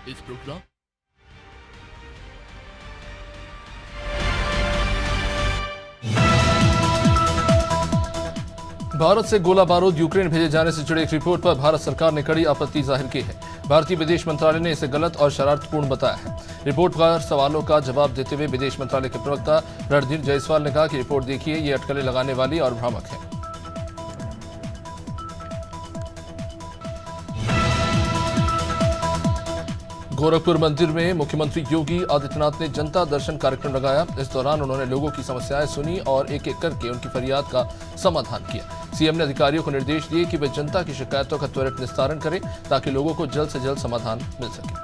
इस प्रोग्राम भारत से गोला बारूद यूक्रेन भेजे जाने से जुड़ी एक रिपोर्ट पर भारत सरकार ने कड़ी आपत्ति जाहिर की है। भारतीय विदेश मंत्रालय ने इसे गलत और शरारतपूर्ण बताया है। रिपोर्ट पर सवालों का जवाब देते हुए विदेश मंत्रालय के प्रवक्ता रणधीर जायसवाल ने कहा कि रिपोर्ट देखिए, ये अटकलें लगाने वाली और भ्रामक है। गोरखपुर मंदिर में मुख्यमंत्री योगी आदित्यनाथ ने जनता दर्शन कार्यक्रम लगाया। इस दौरान उन्होंने लोगों की समस्याएं सुनी और एक एक करके उनकी फरियाद का समाधान किया। सीएम ने अधिकारियों को निर्देश दिए कि वे जनता की शिकायतों का त्वरित निस्तारण करें ताकि लोगों को जल्द से जल्द समाधान मिल सके।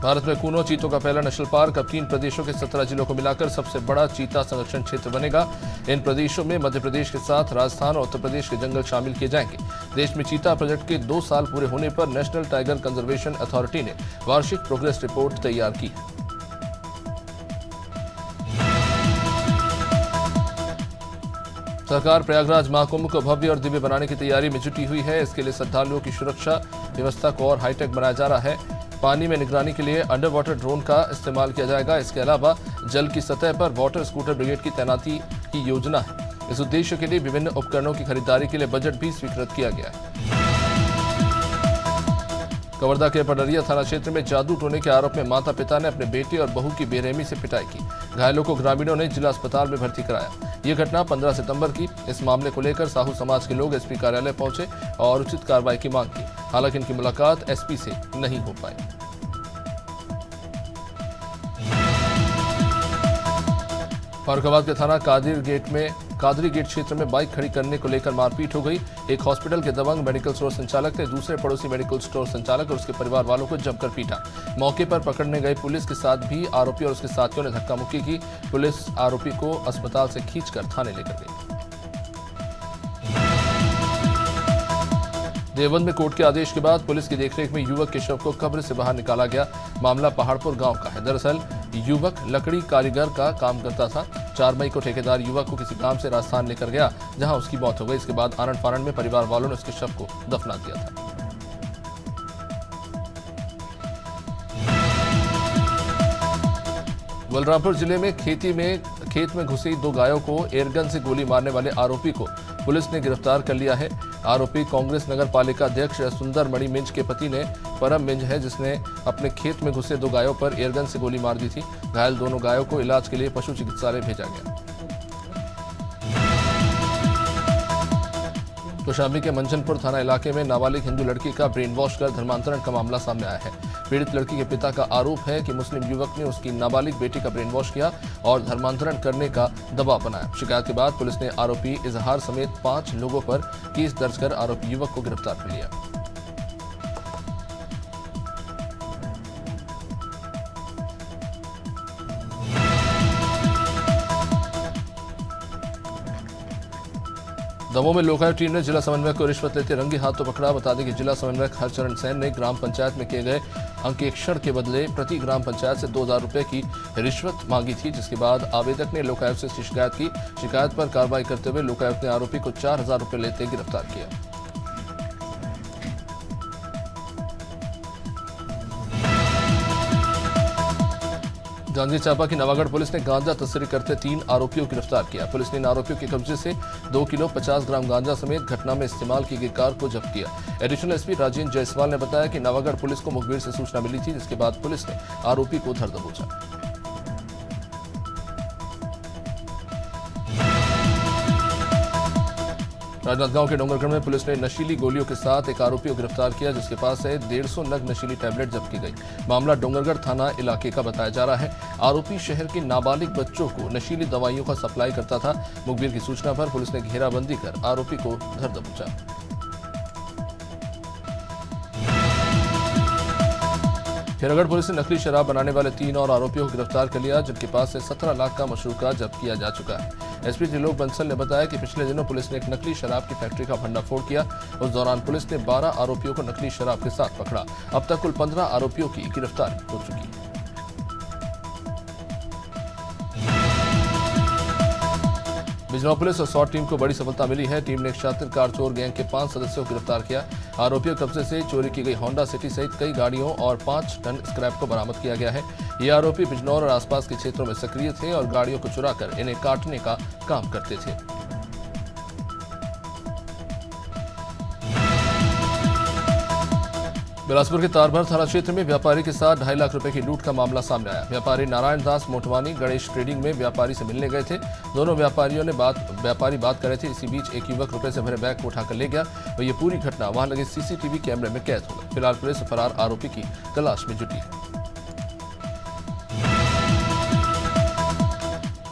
भारत में कूनो चीतों का पहला नेशनल पार्क अब 3 प्रदेशों के 17 जिलों को मिलाकर सबसे बड़ा चीता संरक्षण क्षेत्र बनेगा। इन प्रदेशों में मध्य प्रदेश के साथ राजस्थान और उत्तर प्रदेश के जंगल शामिल किए जाएंगे। देश में चीता प्रोजेक्ट के 2 साल पूरे होने पर नेशनल टाइगर कंजर्वेशन अथॉरिटी ने वार्षिक प्रोग्रेस रिपोर्ट तैयार की है। सरकार प्रयागराज महाकुंभ को भव्य और दिव्य बनाने की तैयारी में जुटी हुई है। इसके लिए श्रद्धालुओं की सुरक्षा व्यवस्था को और हाईटेक बनाया जा रहा है। पानी में निगरानी के लिए अंडर वाटर ड्रोन का इस्तेमाल किया जाएगा। इसके अलावा जल की सतह पर वाटर स्कूटर ब्रिगेड की तैनाती की योजना है। इस उद्देश्य के लिए विभिन्न उपकरणों की खरीदारी के लिए बजट भी स्वीकृत किया गया है। कवर्धा के पडरिया थाना क्षेत्र में जादू टोने के आरोप में माता पिता ने अपने बेटे और बहू की बेरहमी से पिटाई की। घायलों को ग्रामीणों ने जिला अस्पताल में भर्ती कराया। ये घटना 15 सितंबर की। इस मामले को लेकर साहू समाज के लोग एसपी कार्यालय पहुंचे और उचित कार्रवाई की मांग की। हालांकि इनकी मुलाकात एसपी से नहीं हो पाई। फर्रुखाबाद के थाना कादरी गेट क्षेत्र में बाइक खड़ी करने को लेकर मारपीट हो गई। एक हॉस्पिटल के दबंग मेडिकल स्टोर संचालक ने दूसरे पड़ोसी मेडिकल स्टोर संचालक और उसके परिवार वालों को जमकर पीटा। मौके पर पकड़ने गए पुलिस के साथ भी आरोपी और उसके साथियों ने धक्का मुक्की की। पुलिस आरोपी को अस्पताल से खींचकर थाने लेकर गई। देवबंद में कोर्ट के आदेश के बाद पुलिस की देखरेख में युवक के शव को कब्र से बाहर निकाला गया। मामला पहाड़पुर गांव का है। दरअसल युवक लकड़ी कारीगर का काम करता था। 4 मई को ठेकेदार युवक को किसी काम से राजस्थान लेकर गया, जहां उसकी मौत हो गई। इसके बाद आनंद फानंद में परिवार वालों ने उसके शव को दफना दिया था। बलरामपुर जिले में खेत में घुसी 2 गायों को एयरगन से गोली मारने वाले आरोपी को पुलिस ने गिरफ्तार कर लिया है। आरोपी कांग्रेस नगर पालिका अध्यक्ष सुंदर मणि मिंज के पति ने परम मिंज है, जिसने अपने खेत में घुसे 2 गायों पर एयरगन से गोली मार दी थी। घायल दोनों गायों को इलाज के लिए पशु चिकित्सालय भेजा गया। कौशाम्बी के मंचनपुर थाना इलाके में नाबालिग हिंदू लड़की का ब्रेन वॉश कर धर्मांतरण का मामला सामने आया है। पीड़ित लड़की के पिता का आरोप है कि मुस्लिम युवक ने उसकी नाबालिग बेटी का ब्रेन वॉश किया और धर्मांतरण करने का दबाव बनाया। शिकायत के बाद पुलिस ने आरोपी इजहार समेत 5 लोगों पर केस दर्ज कर आरोपी युवक को गिरफ्तार कर लिया। दमोह में लोकायुक्त टीम ने जिला समन्वयक को रिश्वत लेते रंगे हाथों पकड़ा। बता दें कि जिला समन्वयक हरचरण सेन ने ग्राम पंचायत में किए गए अंकेक्षण के बदले प्रति ग्राम पंचायत से 2000 रुपए की रिश्वत मांगी थी, जिसके बाद आवेदक ने लोकायुक्त से शिकायत की। शिकायत पर कार्रवाई करते हुए लोकायुक्त ने आरोपी को 4000 रुपए लेते गिरफ्तार किया। जांजगीर चांपा की नवागढ़ पुलिस ने गांजा तस्करी करते 3 आरोपियों को गिरफ्तार किया। पुलिस ने इन आरोपियों के कब्जे से 2 किलो 50 ग्राम गांजा समेत घटना में इस्तेमाल की गई कार को जब्त किया। एडिशनल एसपी राजेंद्र जायसवाल ने बताया कि नवागढ़ पुलिस को मुखबिर से सूचना मिली थी, जिसके बाद पुलिस ने आरोपी को धर दबोचा। राजनांदगांव के डोंगरगढ़ में पुलिस ने नशीली गोलियों के साथ एक आरोपी को गिरफ्तार किया, जिसके पास से 150 नग नशीली टैबलेट जब्त की गई। मामला डोंगरगढ़ थाना इलाके का बताया जा रहा है। आरोपी शहर के नाबालिग बच्चों को नशीली दवाइयों का सप्लाई करता था। मुखबिर की सूचना पर पुलिस ने घेराबंदी कर आरोपी को धर दबोचा। खैरागढ़ पुलिस ने नकली शराब बनाने वाले 3 और आरोपियों को गिरफ्तार कर लिया, जिनके पास से 17 लाख का मशरूका जब्त किया जा चुका है। एसपी त्रिलोक बंसल ने बताया कि पिछले दिनों पुलिस ने एक नकली शराब की फैक्ट्री का भंडाफोड़ किया। उस दौरान पुलिस ने 12 आरोपियों को नकली शराब के साथ पकड़ा। अब तक कुल 15 आरोपियों की गिरफ्तारी हो चुकी है। बिजनौर पुलिस और SWAT टीम को बड़ी सफलता मिली है। टीम ने एक शातिर कार चोर गैंग के 5 सदस्यों को गिरफ्तार किया। आरोपियों के कब्जे से चोरी की गई होंडा सिटी सहित कई गाड़ियों और 5 टन स्क्रैप को बरामद किया गया है। ये आरोपी बिजनौर और आसपास के क्षेत्रों में सक्रिय थे और गाड़ियों को चुराकर इन्हें काटने का काम करते थे। बिलासपुर के तारभर थाना क्षेत्र में व्यापारी के साथ 2.5 लाख रुपए की लूट का मामला सामने आया। व्यापारी नारायण दास मोटवानी गणेश ट्रेडिंग में व्यापारी से मिलने गए थे। दोनों व्यापारी बात कर रहे थे। इसी बीच एक युवक रुपए से भरे बैग को उठाकर ले गया और ये पूरी घटना वहां लगे CCTV कैमरे में कैद हो गई। फिलहाल पुलिस फरार आरोपी की तलाश में जुटी है।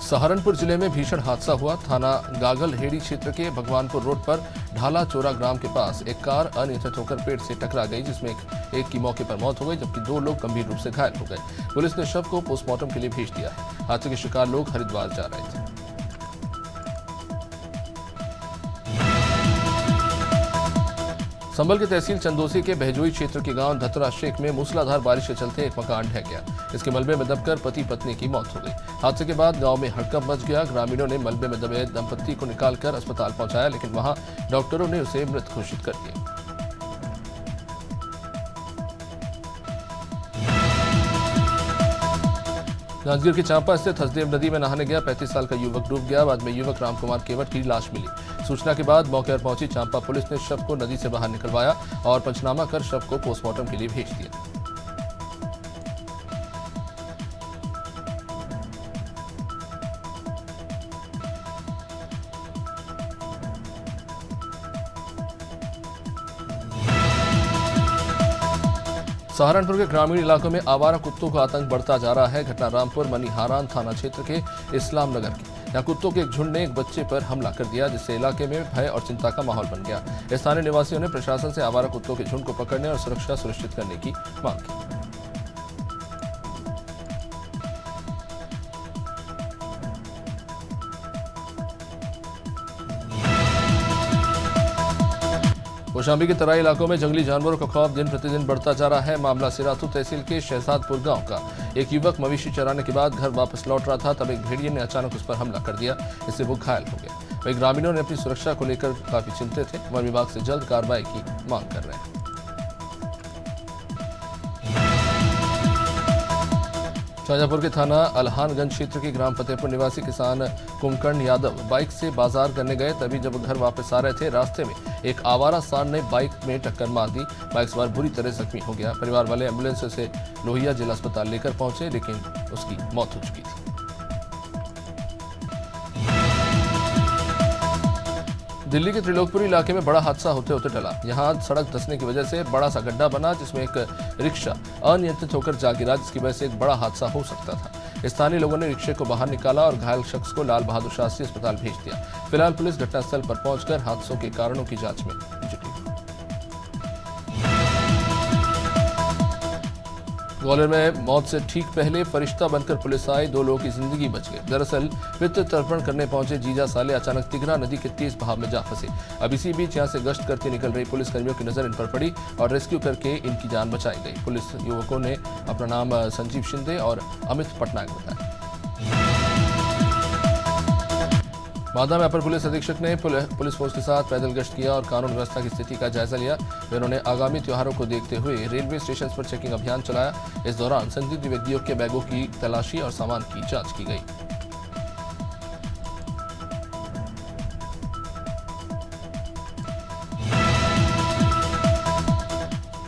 सहारनपुर जिले में भीषण हादसा हुआ। थाना गागलहेड़ी क्षेत्र के भगवानपुर रोड पर ढाला चोरा ग्राम के पास एक कार अनियंत्रित होकर पेड़ से टकरा गई, जिसमें एक की मौके पर मौत हो गई जबकि 2 लोग गंभीर रूप से घायल हो गए। पुलिस ने शव को पोस्टमार्टम के लिए भेज दिया है। हादसे के शिकार लोग हरिद्वार जा रहे थे। संभल के तहसील चंदोसी के बहजोई क्षेत्र के गांव धतरा शेख में मूसलाधार बारिश के चलते एक मकान ढह गया। इसके मलबे में दबकर पति पत्नी की मौत हो गई। हादसे के बाद गांव में हड़कंप मच गया। ग्रामीणों ने मलबे में दबे दंपत्ति को निकालकर अस्पताल पहुंचाया, लेकिन वहां डॉक्टरों ने उसे मृत घोषित कर दिया। जांजगीर के चांपा स्थित हसदेव नदी में नहाने गया 35 साल का युवक डूब गया। बाद में युवक रामकुमार केवट की लाश मिली। सूचना के बाद मौके पर पहुंची चांपा पुलिस ने शव को नदी से बाहर निकलवाया और पंचनामा कर शव को पोस्टमार्टम के लिए भेज दिया। सहारनपुर के ग्रामीण इलाकों में आवारा कुत्तों का आतंक बढ़ता जा रहा है। घटना रामपुर मनीहारान थाना क्षेत्र के इस्लाम नगर की। यहाँ कुत्तों के एक झुंड ने एक बच्चे पर हमला कर दिया, जिससे इलाके में भय और चिंता का माहौल बन गया। स्थानीय निवासियों ने प्रशासन से आवारा कुत्तों के झुंड को पकड़ने और सुरक्षा सुनिश्चित करने की मांग की। कौशाम्बी के तराई इलाकों में जंगली जानवरों का खौफ दिन प्रतिदिन बढ़ता जा रहा है। मामला सिराथू तहसील के शहजादपुर गांव का। एक युवक मवेशी चराने के बाद घर वापस लौट रहा था, तब एक भेड़िए ने अचानक उस पर हमला कर दिया। इससे वो घायल हो गया। वहीं ग्रामीणों ने अपनी सुरक्षा को लेकर काफी चिंतित थे। वन विभाग से जल्द कार्रवाई की मांग कर रहे हैं। शाहजहांपुर के थाना अलहानगंज क्षेत्र के ग्राम फतेहपुर निवासी किसान कुंभकर्ण यादव बाइक से बाजार करने गए, तभी जब घर वापस आ रहे थे रास्ते में एक आवारा सांड ने बाइक में टक्कर मार दी। बाइक सवार बुरी तरह जख्मी हो गया। परिवार वाले एम्बुलेंस से लोहिया जिला अस्पताल लेकर पहुंचे, लेकिन उसकी मौत हो चुकी थी। दिल्ली के त्रिलोकपुरी इलाके में बड़ा हादसा होते होते टला। यहां सड़क धंसने की वजह से बड़ा सा गड्ढा बना, जिसमें एक रिक्शा अनियंत्रित होकर जा गिरा, जिसकी वजह से एक बड़ा हादसा हो सकता था। स्थानीय लोगों ने रिक्शे को बाहर निकाला और घायल शख्स को लाल बहादुर शास्त्री अस्पताल भेज दिया। फिलहाल पुलिस घटनास्थल पर पहुंचकर हादसों के कारणों की जांच में जुटी। ग्वालियर में मौत से ठीक पहले फरिश्ता बनकर पुलिस आई, 2 लोगों की जिंदगी बच गई। दरअसल पितृ तर्पण करने पहुंचे जीजा साले अचानक तिघरा नदी के तेज बहाव में जा फंसे। अब इसी बीच यहां से गश्त करते निकल रही पुलिस कर्मियों की नजर इन पर पड़ी और रेस्क्यू करके इनकी जान बचाई गई। पुलिस युवकों ने अपना नाम संजीव शिंदे और अमित पटनायक बताया। बांदा में अपर पुलिस अधीक्षक ने पुलिस फोर्स के साथ पैदल गश्त किया और कानून व्यवस्था की स्थिति का जायजा लिया। उन्होंने आगामी त्योहारों को देखते हुए रेलवे स्टेशन पर चेकिंग अभियान चलाया। इस दौरान संदिग्ध व्यक्तियों के बैगों की तलाशी और सामान की जांच की गई।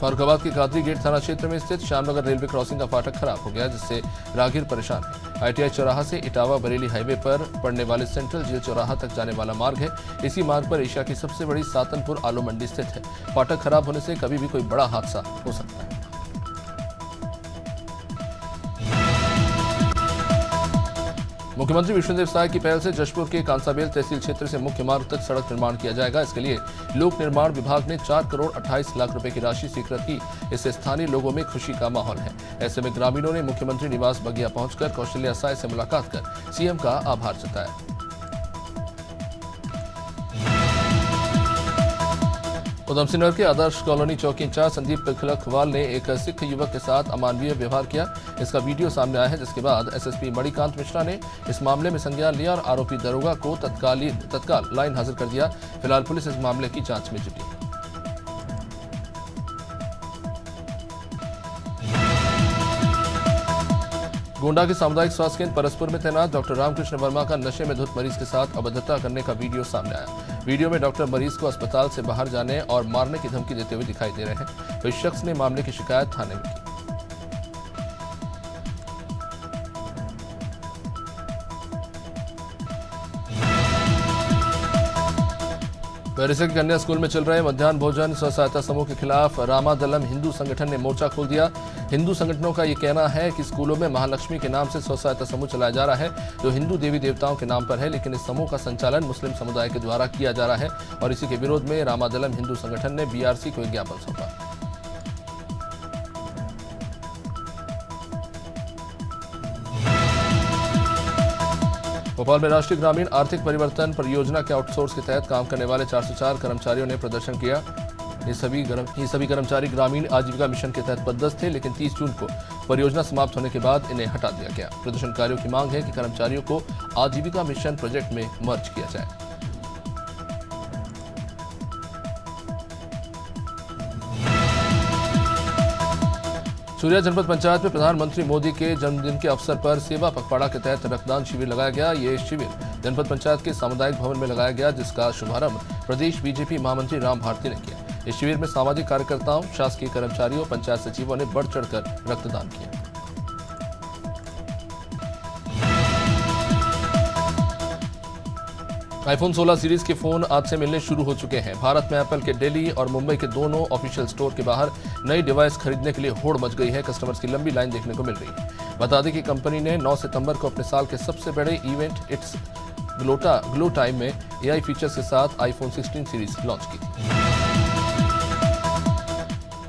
फरुखाबाद के कादरी गेट थाना क्षेत्र में स्थित श्यामनगर रेलवे क्रॉसिंग का फाटक खराब हो गया, जिससे राहगीर परेशान है। ITI चौराहा से इटावा बरेली हाईवे पर पड़ने वाले सेंट्रल जेल चौराहा तक जाने वाला मार्ग है। इसी मार्ग पर एशिया की सबसे बड़ी सातनपुर आलू मंडी स्थित है। फाटक खराब होने से कभी भी कोई बड़ा हादसा हो सकता है। मुख्यमंत्री विष्णुदेव साय की पहल से जशपुर के कांसाबेल तहसील क्षेत्र से मुख्य मार्ग तक सड़क निर्माण किया जाएगा। इसके लिए लोक निर्माण विभाग ने 4 करोड़ 28 लाख रुपए की राशि स्वीकृत की। इससे स्थानीय लोगों में खुशी का माहौल है। ऐसे में ग्रामीणों ने मुख्यमंत्री निवास बगिया पहुंचकर कौशल्या साय से मुलाकात कर सीएम का आभार जताया। उधमसिंह नगर के आदर्श कॉलोनी चौकी इंचार्ज संदीप खिलखवाल ने एक सिख युवक के साथ अमानवीय व्यवहार किया। इसका वीडियो सामने आया है, जिसके बाद एसएसपी मणिकांत मिश्रा ने इस मामले में संज्ञान लिया और आरोपी दरोगा को तत्काल लाइन हाजिर कर दिया। फिलहाल पुलिस इस मामले की जांच में जुटी है। गोंडा के सामुदायिक स्वास्थ्य केंद्र परसपुर में तैनात डॉक्टर रामकृष्ण वर्मा का नशे में धुत मरीज के साथ अभद्रता करने का वीडियो सामने आया। वीडियो में डॉक्टर मरीज को अस्पताल से बाहर जाने और मारने की धमकी देते हुए दिखाई दे रहे हैं। तो इस शख्स ने मामले की शिकायत थाने में की। बैरिसा के कन्या स्कूल में चल रहे मध्याह्न भोजन स्व सहायता समूह के खिलाफ रामादलम हिंदू संगठन ने मोर्चा खोल दिया। हिंदू संगठनों का ये कहना है कि स्कूलों में महालक्ष्मी के नाम से स्व सहायता समूह चलाया जा रहा है, जो हिंदू देवी देवताओं के नाम पर है, लेकिन इस समूह का संचालन मुस्लिम समुदाय के द्वारा किया जा रहा है और इसी के विरोध में रामादलम हिंदू संगठन ने बीआरसी को एक ज्ञापन सौंपा। भोपाल में राष्ट्रीय ग्रामीण आर्थिक परिवर्तन परियोजना के आउटसोर्स के तहत काम करने वाले 404 कर्मचारियों ने प्रदर्शन किया। ये सभी कर्मचारी ग्रामीण आजीविका मिशन के तहत पदस्थ थे, लेकिन 30 जून को परियोजना समाप्त होने के बाद इन्हें हटा दिया गया। प्रदर्शनकारियों की मांग है कि कर्मचारियों को आजीविका मिशन प्रोजेक्ट में मर्ज किया जाए। सूर्या जनपद पंचायत में प्रधानमंत्री मोदी के जन्मदिन के अवसर पर सेवा पखवाड़ा के तहत रक्तदान शिविर लगाया गया। ये शिविर जनपद पंचायत के सामुदायिक भवन में लगाया गया, जिसका शुभारंभ प्रदेश बीजेपी महामंत्री राम भारती ने किया। इस शिविर में सामाजिक कार्यकर्ताओं, शासकीय कर्मचारियों, पंचायत सचिवों ने बढ़ चढ़कर रक्तदान किया। आईफोन 16 सीरीज के फोन आज से मिलने शुरू हो चुके हैं। भारत में एप्पल के दिल्ली और मुंबई के दोनों ऑफिशियल स्टोर के बाहर नई डिवाइस खरीदने के लिए होड़ मच गई है। कस्टमर्स की लंबी लाइन देखने को मिल रही है। बता दें कि कंपनी ने 9 सितंबर को अपने साल के सबसे बड़े इवेंट इट्स ग्लो टाइम में एआई फीचर्स के साथ आईफोन 16 सीरीज लॉन्च की थी।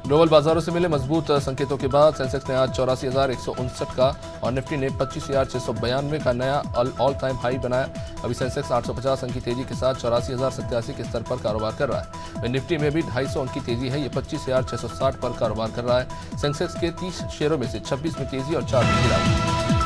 ग्लोबल बाजारों से मिले मजबूत संकेतों के बाद सेंसेक्स ने आज 84,159 का और निफ्टी ने 25,692 का नया ऑल टाइम हाई बनाया। अभी सेंसेक्स 850 अंक की तेजी के साथ 84,087 के स्तर पर कारोबार कर रहा है। वहीं निफ्टी में भी 250 अंक की तेजी है। ये 25,660 पर कारोबार कर रहा है। सेंसेक्स के 30 शेयरों में से 26 में तेजी और 4 में गिरावट।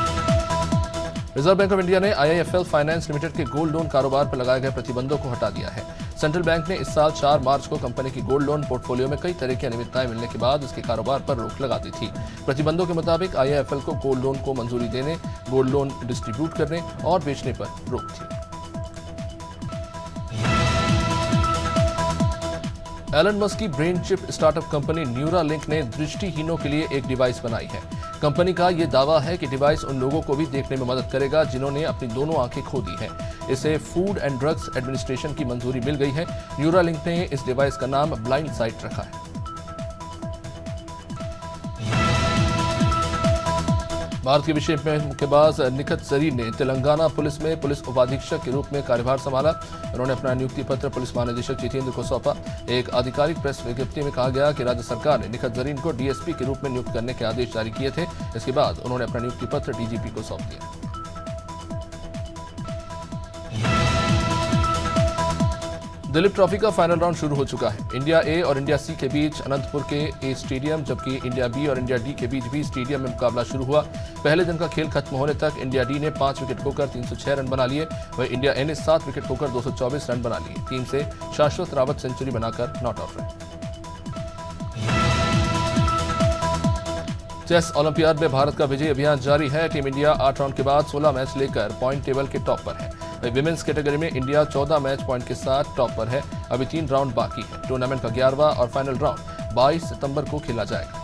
रिजर्व बैंक ऑफ इंडिया ने आईआईएफएल फाइनेंस लिमिटेड के गोल्ड लोन कारोबार पर लगाए गए प्रतिबंधों को हटा दिया है। सेंट्रल बैंक ने इस साल 4 मार्च को कंपनी की गोल्ड लोन पोर्टफोलियो में कई तरह की अनियमितताएं मिलने के बाद इसके कारोबार पर रोक लगा दी थी। प्रतिबंधों के मुताबिक आईआईएफएल को गोल्ड लोन को मंजूरी देने, गोल्ड लोन डिस्ट्रीब्यूट करने और बेचने पर रोक थी। एलन मस्क की brain chip startup company Neuralink ने दृष्टिहीनों के लिए एक डिवाइस बनाई है। कंपनी का यह दावा है कि डिवाइस उन लोगों को भी देखने में मदद करेगा जिन्होंने अपनी दोनों आंखें खो दी हैं। इसे फूड एंड ड्रग्स एडमिनिस्ट्रेशन की मंजूरी मिल गई है। न्यूरालिंक ने इस डिवाइस का नाम ब्लाइंड साइट रखा है। भारत के विशेष मुक्केबाज निखत जरीन ने तेलंगाना पुलिस में पुलिस उपाधीक्षक के रूप में कार्यभार संभाला। उन्होंने अपना नियुक्ति पत्र पुलिस महानिदेशक जितेंद्र को सौंपा। एक आधिकारिक प्रेस विज्ञप्ति में कहा गया कि राज्य सरकार ने निखत जरीन को डीएसपी के रूप में नियुक्त करने के आदेश जारी किए थे। इसके बाद उन्होंने अपना नियुक्ति पत्र डीजीपी को सौंप दिया। दिलीप ट्रॉफी का फाइनल राउंड शुरू हो चुका है। इंडिया ए और इंडिया सी के बीच अनंतपुर के ए स्टेडियम, जबकि इंडिया बी और इंडिया डी के बीच भी स्टेडियम में मुकाबला शुरू हुआ। पहले दिन का खेल खत्म होने तक इंडिया डी ने 5 विकेट खोकर 306 रन बना लिए। वहीं इंडिया ए ने 7 विकेट खोकर 224 रन बना लिए। टीम से शाश्वत रावत सेंचुरी बनाकर नॉट आउट रहे। चेस ओलंपियाड में भारत का विजय अभियान जारी है। टीम इंडिया 8 राउंड के बाद 16 मैच लेकर पॉइंट टेबल के टॉप पर है। विमेंस कैटेगरी में इंडिया 14 मैच पॉइंट के साथ टॉप पर है। अभी 3 राउंड बाकी है। टूर्नामेंट का 11वां और फाइनल राउंड 22 सितंबर को खेला जाएगा।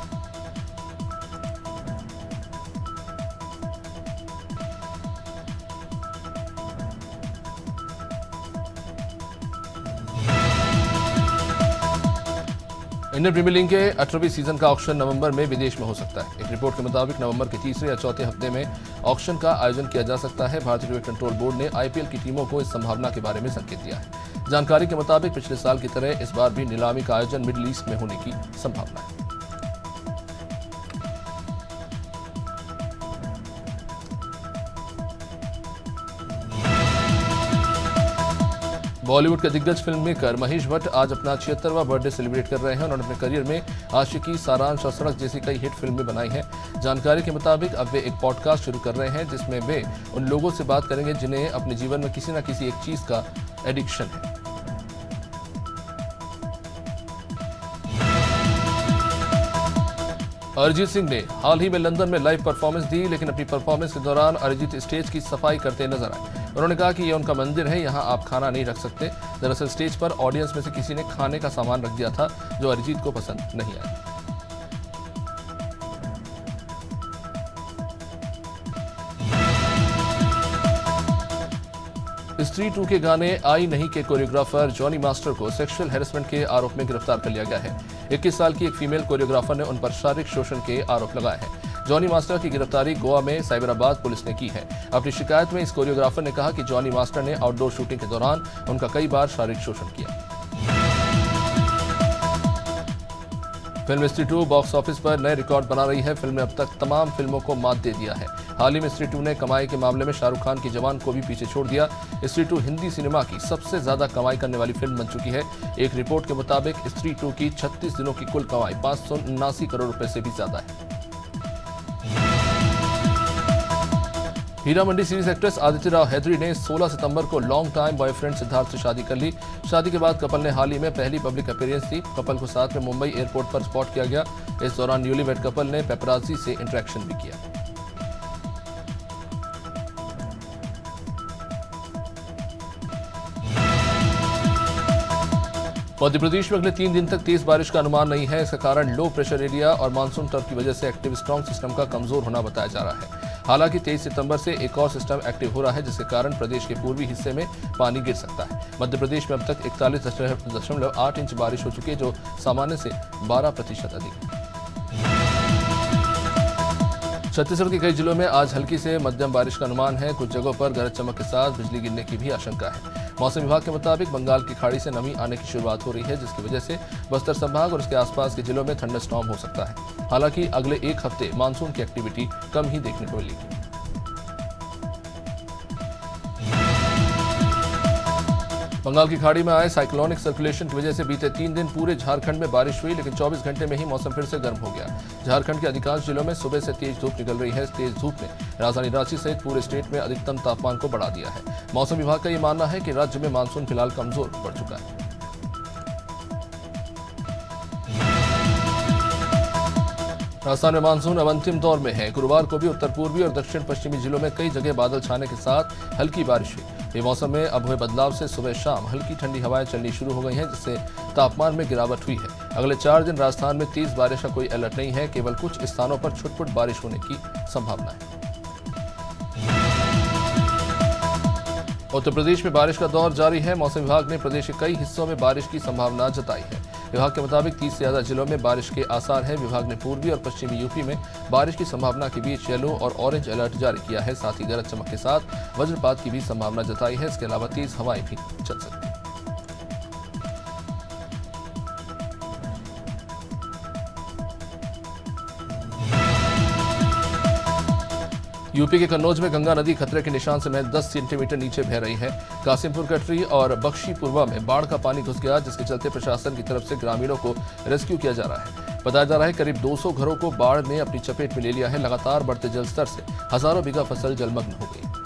इंडियन प्रीमियर लीग के 18वीं सीजन का ऑक्शन नवंबर में विदेश में हो सकता है। एक रिपोर्ट के मुताबिक नवंबर के तीसरे या चौथे हफ्ते में ऑक्शन का आयोजन किया जा सकता है। भारतीय क्रिकेट कंट्रोल बोर्ड ने आईपीएल की टीमों को इस संभावना के बारे में संकेत दिया है। जानकारी के मुताबिक पिछले साल की तरह इस बार भी नीलामी का आयोजन मिडिल ईस्ट में होने की संभावना है। बॉलीवुड के दिग्गज फिल्म मेकर महेश भट्ट आज अपना 76वां बर्थडे सेलिब्रेट कर रहे हैं। उन्होंने अपने करियर में आशिकी, सारांश और सड़क जैसी कई हिट फिल्में बनाई हैं। जानकारी के मुताबिक अब वे एक पॉडकास्ट शुरू कर रहे हैं जिसमें वे उन लोगों से बात करेंगे जिन्हें अपने जीवन में किसी न किसी एक चीज का एडिक्शन है। अरिजीत सिंह ने हाल ही में लंदन में लाइव परफॉर्मेंस दी, लेकिन अपनी परफॉर्मेंस के दौरान अरिजीत स्टेज की सफाई करते नजर आए। उन्होंने कहा कि यह उनका मंदिर है, यहां आप खाना नहीं रख सकते। दरअसल स्टेज पर ऑडियंस में से किसी ने खाने का सामान रख दिया था जो अरिजीत को पसंद नहीं आया। स्त्री 2 के गाने आई नहीं के कोरियोग्राफर जॉनी मास्टर को सेक्सुअल हैरेसमेंट के आरोप में गिरफ्तार कर लिया गया है। 21 साल की एक फीमेल कोरियोग्राफर ने उन पर शारीरिक शोषण के आरोप लगाए हैं। जॉनी मास्टर की गिरफ्तारी गोवा में साइबराबाद पुलिस ने की है। अपनी शिकायत में इस कोरियोग्राफर ने कहा कि जॉनी मास्टर ने आउटडोर शूटिंग के दौरान उनका कई बार शारीरिक शोषण किया। फिल्म स्त्री 2 बॉक्स ऑफिस पर नए रिकॉर्ड बना रही है। फिल्म ने अब तक तमाम फिल्मों को मात दे दिया है। हाल ही में स्त्री 2 ने कमाई के मामले में शाहरुख खान की जवान को भी पीछे छोड़ दिया। स्त्री 2 हिंदी सिनेमा की सबसे ज्यादा कमाई करने वाली फिल्म बन चुकी है। एक रिपोर्ट के मुताबिक स्त्री 2 की 36 दिनों की कुल कमाई 579 करोड़ रुपए से भी ज्यादा है। हीरा मंडी सीरीज एक्ट्रेस आदित्य राव हैदरी ने 16 सितंबर को लॉन्ग टाइम बॉयफ्रेंड सिद्धार्थ से शादी कर ली। शादी के बाद कपल ने हाल ही में पहली पब्लिक अपीयरेंस दी। कपल को साथ में मुंबई एयरपोर्ट पर स्पॉट किया गया। इस दौरान न्यूलीवेड कपल ने पेपराजी से इंटरेक्शन भी किया। मध्य प्रदेश में अगले 3 दिन तक तेज बारिश का अनुमान नहीं है। इसका कारण लो प्रेशर एरिया और मानसून ट्रफ की वजह से एक्टिव स्ट्रॉन्ग सिस्टम का कमजोर होना बताया जा रहा है। हालांकि 23 सितंबर से एक और सिस्टम एक्टिव हो रहा है जिसके कारण प्रदेश के पूर्वी हिस्से में पानी गिर सकता है। मध्य प्रदेश में अब तक 41.8 इंच बारिश हो चुकी है जो सामान्य से 12% अधिक है। छत्तीसगढ़ के कई जिलों में आज हल्की से मध्यम बारिश का अनुमान है। कुछ जगहों पर गरज चमक के साथ बिजली गिरने की भी आशंका है। मौसम विभाग के मुताबिक बंगाल की खाड़ी से नमी आने की शुरुआत हो रही है जिसकी वजह से बस्तर संभाग और उसके आसपास के जिलों में थंडरस्टॉर्म हो सकता है। हालांकि अगले एक हफ्ते मानसून की एक्टिविटी कम ही देखने को मिलेगी। बंगाल की खाड़ी में आए साइक्लोनिक सर्कुलेशन की वजह से बीते 3 दिन पूरे झारखंड में बारिश हुई, लेकिन 24 घंटे में ही मौसम फिर से गर्म हो गया। झारखंड के अधिकांश जिलों में सुबह से तेज धूप निकल रही है। तेज धूप ने राजधानी रांची सहित पूरे स्टेट में अधिकतम तापमान को बढ़ा दिया है। मौसम विभाग का ये मानना है कि राज्य में मानसून फिलहाल कमजोर पड़ चुका है। राजस्थान में मानसून अब अंतिम दौर में है। गुरुवार को भी उत्तर पूर्वी और दक्षिण पश्चिमी जिलों में कई जगह बादल छाने के साथ हल्की बारिश हुई। ये मौसम में अब हुए बदलाव से सुबह शाम हल्की ठंडी हवाएं चलनी शुरू हो गई हैं जिससे तापमान में गिरावट हुई है। अगले 4 दिन राजस्थान में तेज बारिश का कोई अलर्ट नहीं है। केवल कुछ स्थानों पर छुटपुट बारिश होने की संभावना है। उत्तर प्रदेश में बारिश का दौर जारी है। मौसम विभाग ने प्रदेश के कई हिस्सों में बारिश की संभावना जताई है। विभाग के मुताबिक 30 से ज्यादा जिलों में बारिश के आसार हैं। विभाग ने पूर्वी और पश्चिमी यूपी में बारिश की संभावना के बीच येलो और ऑरेंज अलर्ट जारी किया है। साथ ही गरज चमक के साथ वज्रपात की भी संभावना जताई है। इसके अलावा तेज हवाएं भी चल सकती हैं। यूपी के कन्नौज में गंगा नदी खतरे के निशान से महज 10 सेंटीमीटर नीचे बह रही है। कासिमपुर कटरी और बख्शीपुरवा में बाढ़ का पानी घुस गया जिसके चलते प्रशासन की तरफ से ग्रामीणों को रेस्क्यू किया जा रहा है। बताया जा रहा है करीब 200 घरों को बाढ़ ने अपनी चपेट में ले लिया है। लगातार बढ़ते जल स्तर से हजारों बीघा फसल जलमग्न हो गई।